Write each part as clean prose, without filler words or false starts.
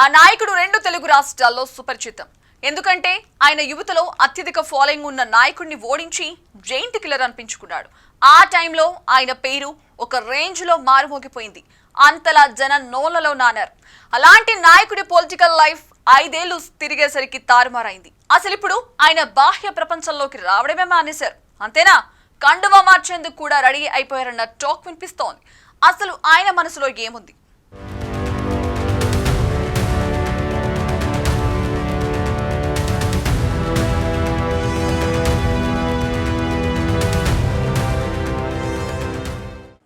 ఆ నాయకుడు రెండు తెలుగు రాష్ట్రాల్లో సుపరిచితం. ఎందుకంటే ఆయన యువతలో అత్యధిక ఫాలోయింగ్ ఉన్న నాయకుడిని ఓడించి జైంట్ కిల్లర్ అనిపించుకున్నాడు. ఆ టైంలో ఆయన పేరు ఒక రేంజ్ లో మారుమోగిపోయింది. అంతలా జనం నోళ్లలో నానారు. అలాంటి నాయకుడి పొలిటికల్ లైఫ్ 5 ఏళ్లు తిరిగేసరికి తారుమారైంది. అసలు ఇప్పుడు ఆయన బాహ్య ప్రపంచంలోకి రావడమే మానేశారు. అంతేనా, కండువా మార్చేందుకు కూడా రెడీ అయిపోయారన్న టాక్ వినిపిస్తోంది. అసలు ఆయన మనసులో ఏముంది?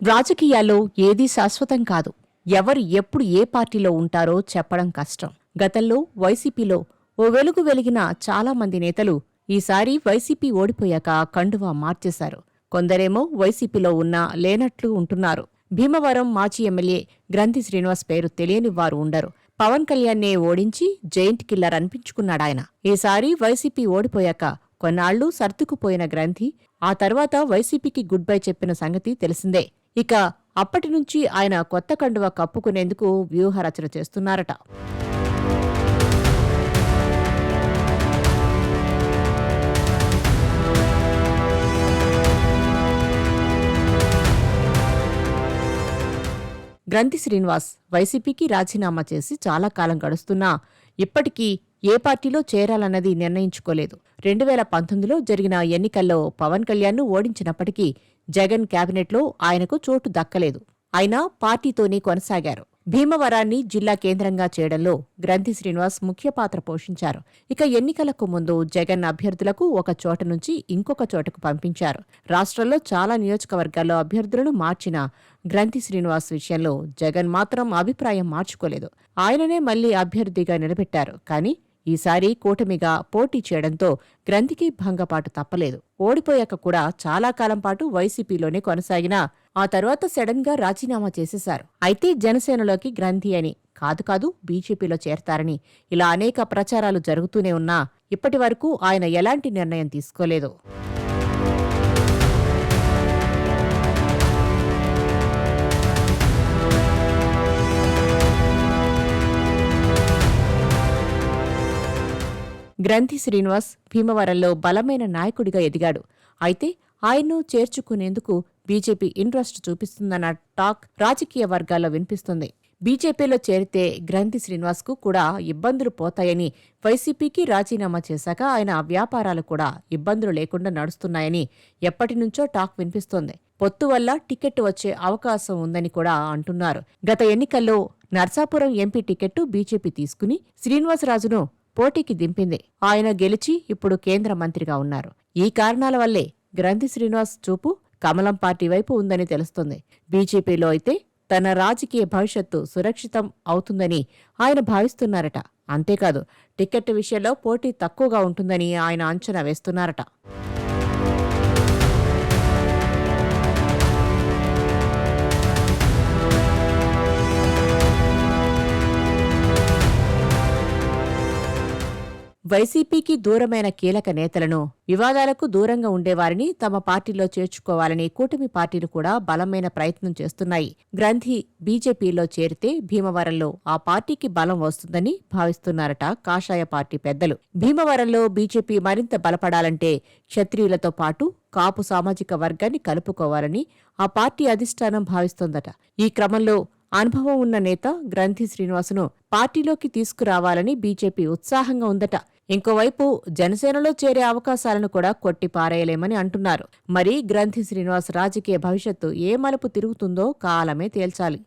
రాజకీయాల్లో ఏదీ శాశ్వతం కాదు. ఎవరు ఎప్పుడు ఏ పార్టీలో ఉంటారో చెప్పడం కష్టం. గతంలో వైసీపీలో ఓ వెలుగు వెలిగిన చాలామంది నేతలు ఈసారి వైసీపీ ఓడిపోయాక కండువా మార్చేశారు. కొందరేమో వైసీపీలో ఉన్నా లేనట్లు ఉంటున్నారు. భీమవరం మాజీ ఎమ్మెల్యే గ్రంథి శ్రీనివాస్ పేరు తెలియని వారు ఉండరు. పవన్ కళ్యాణ్నే ఓడించి జైంట్ కిల్లర్ అనిపించుకున్నాడాయన. ఈసారి వైసీపీ ఓడిపోయాక కొన్నాళ్లు సర్దుకుపోయిన గ్రంథి ఆ తర్వాత వైసీపీకి గుడ్ బై చెప్పిన సంగతి తెలిసిందే. ఇక అప్పటినుంచి ఆయన కొత్త కండువా కప్పుకునేందుకు వ్యూహరచన చేస్తున్నారట. గ్రంథి శ్రీనివాస్ వైసీపీకి రాజీనామా చేసి చాలా కాలం గడుస్తున్నా ఇప్పటికీ ఏ పార్టీలో చేరాలన్నది నిర్ణయించుకోలేదు. 2019లో జరిగిన ఎన్నికల్లో పవన్ కళ్యాణ్ను ఓడించినప్పటికీ జగన్ కేబినెట్లో ఆయనకు చోటు దక్కలేదు. అయినా పార్టీతోనే కొనసాగారు. భీమవరాన్ని జిల్లా కేంద్రంగా చేయడంలో గ్రంథి శ్రీనివాస్ ముఖ్య పాత్ర పోషించారు. ఇక ఎన్నికలకు ముందు జగన్ అభ్యర్థులకు ఒక చోట నుంచి ఇంకొక చోటకు పంపించారు. రాష్ట్రంలో చాలా నియోజకవర్గాల్లో అభ్యర్థులను మార్చిన గ్రంథి శ్రీనివాస్ విషయంలో జగన్ మాత్రం అభిప్రాయం మార్చుకోలేదు. ఆయననే మళ్లీ అభ్యర్థిగా నిలబెట్టారు. కానీ ఈసారి కూటమిగా పోటీ చేయడంతో గ్రంథికి భంగపాటు తప్పలేదు. ఓడిపోయాక కూడా చాలా కాలం పాటు వైసీపీలోనే కొనసాగినా ఆ తర్వాత సడన్ గా రాజీనామా చేసేశారు. అయితే జనసేనలోకి గ్రంథి అని కాదు బీజేపీలో చేరతారని ఇలా అనేక ప్రచారాలు జరుగుతూనే ఉన్నా ఇప్పటి వరకు ఆయన ఎలాంటి నిర్ణయం తీసుకోలేదు. గ్రంథి శ్రీనివాస్ భీమవరంలో బలమైన నాయకుడిగా ఎదిగాడు. అయితే ఆయన్ను చేర్చుకునేందుకు బీజేపీ ఇంట్రెస్ట్ చూపిస్తుందన్న టాక్ రాజకీయ వర్గాల్లో వినిపిస్తుంది. బీజేపీలో చేరితే గ్రంథి శ్రీనివాస్కు కూడా ఇబ్బందులు పోతాయని, వైసీపీకి రాజీనామా చేశాక ఆయన వ్యాపారాలు కూడా ఇబ్బందులు లేకుండా నడుస్తున్నాయని ఎప్పటినుంచో టాక్ వినిపిస్తోంది. పొత్తు వల్ల టికెట్ వచ్చే అవకాశం ఉందని కూడా అంటున్నారు. గత ఎన్నికల్లో నర్సాపురం ఎంపీ టికెట్టు బీజేపీ తీసుకుని శ్రీనివాసరాజును పోటీకి దింపింది. ఆయన గెలిచి ఇప్పుడు కేంద్ర మంత్రిగా ఉన్నారు. ఈ కారణాల వల్లే గ్రంథి శ్రీనివాస్ చూపు కమలం పార్టీ వైపు ఉందని తెలుస్తుంది. బీజేపీలో అయితే తన రాజకీయ భవిష్యత్తు సురక్షితం అవుతుందని ఆయన భావిస్తున్నారట. అంతేకాదు, టికెట్ విషయంలో పోటీ తక్కువగా ఉంటుందని ఆయన అంచనా వేస్తున్నారట. వైసీపీకి దూరమైన కీలక నేతలను, వివాదాలకు దూరంగా ఉండేవారిని తమ పార్టీలో చేర్చుకోవాలని కూటమి పార్టీలు కూడా బలమైన ప్రయత్నం చేస్తున్నాయి. గ్రంథి బీజేపీలో చేరితే భీమవరంలో ఆ పార్టీకి బలం వస్తుందని భావిస్తున్నారట కాషాయ పార్టీ పెద్దలు. భీమవరంలో బీజేపీ మరింత బలపడాలంటే క్షత్రియులతో పాటు కాపు సామాజిక వర్గాన్ని కలుపుకోవాలని ఆ పార్టీ అధిష్టానం భావిస్తోందట. ఈ క్రమంలో అనుభవం ఉన్న నేత గ్రంథి శ్రీనివాసును పార్టీలోకి తీసుకురావాలని బీజేపీ ఉత్సాహంగా ఉందట. ఇంకోవైపు జనసేనలో చేరే అవకాశాలను కూడా కొట్టి పారేయలేమని అంటున్నారు. మరి గ్రంథి శ్రీనివాస్ రాజకీయ భవిష్యత్తు ఏ మలుపు తిరుగుతుందో కాలమే తేల్చాలి.